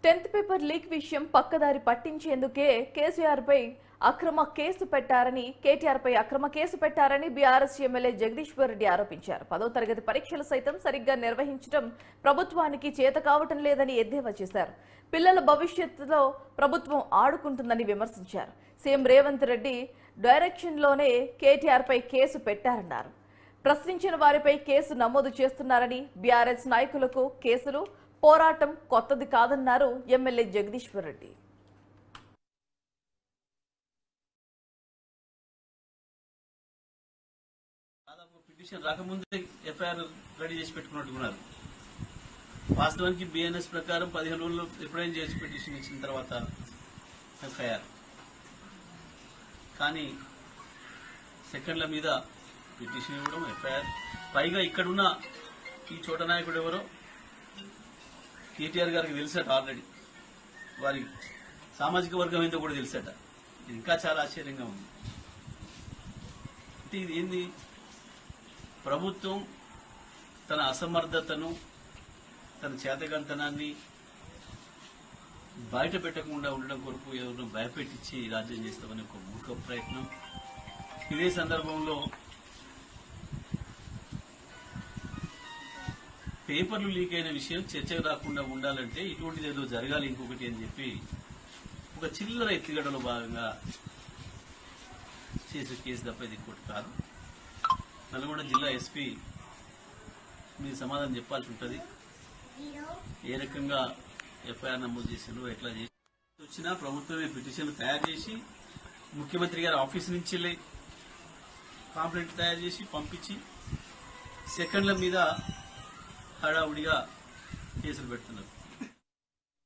10th paper leak విషయం పక్కదారి పట్టించేందుకే కేటీఆర్ పై అక్రమ కేసు పెట్టారని బీఆర్ఎస్ ఎమ్మెల్యే జగదీశ్వర్ రెడ్డి ఆరోపించారు. 10వ తరగతి పరీక్షలు సైతం సరిగ్గా నిర్వహించడం ప్రభుత్వానికి చేత కావటం లేదని ఎద్దేవా చేశారు. పిల్లల భవిష్యత్తులో ప్రభుత్వం ఆడుకుంటుందని విమర్శించారు. సీఎం రేవంత్ రెడ్డి డైరెక్షన్లోనే కేటీఆర్ పై కేసు పెట్టారన్నారు. ప్రశ్నించిన వారిపై కేసు నమోదు చేస్తున్నారని, బీఆర్ఎస్ నాయకులకు కేసులు పోరాటం కొత్తది కాదన్నారు ఎమ్మెల్యే జగదీశ్వర్ రెడ్డి. పిటిషన్ రాకముందే ఎఫ్ఐఆర్ రెడీ చేసి పెట్టుకున్నట్టున్నారు. వాస్తవానికి బిఎన్ఎస్ ప్రకారం 15 రోజుల్లో ఎప్పుడైనా చేసి పిటిషన్ ఇచ్చిన తర్వాత ఎఫ్ఐఆర్, కానీ సెకండ్ల మీద పిటిషన్ ఇవ్వడం, ఎఫ్ఐఆర్. పైగా ఇక్కడున్న ఈ చోట నాయకుడు ఎవరో కేటీఆర్ గారికి తెలుసట, ఆల్రెడీ వారి సామాజిక వర్గం ఏందో కూడా తెలుసట. ఇది ఇంకా చాలా ఆశ్చర్యంగా ఉంది. అంటే ఇది ఏంది? ప్రభుత్వం తన అసమర్థతను, తన చేతగంతనాన్ని బయట పెట్టకుండా ఉండడం కొరకు ఎవరినో భయపెట్టించి రాజ్యం చేస్తామని ఒక మూర్ఖ ప్రయత్నం. ఇదే సందర్భంలో పేపర్లు లీక్ అయిన విషయం చర్చకు రాకుండా ఉండాలంటే ఇటువంటిది ఏదో జరగాలి ఇంకొకటి అని చెప్పి ఒక చిల్లర ఎత్తిగడలో భాగంగా చేసే కేసు తప్ప ఇది ఇంకోటి కాదు. నల్గొండ జిల్లా ఎస్పీ మీరు సమాధానం చెప్పాల్సి ఉంటుంది. ఏ రకంగా ఎఫ్ఐఆర్ నమోదు చేసిండ్రో, ఎట్లా చేసి వచ్చినా ప్రభుత్వమే పిటిషన్లు తయారు చేసి ముఖ్యమంత్రి గారి ఆఫీస్ నుంచి కాంప్లైంట్ తయారు చేసి పంపించి సెకండ్ల మీద హడావుడిగా కేసులు పెడుతున్నారు.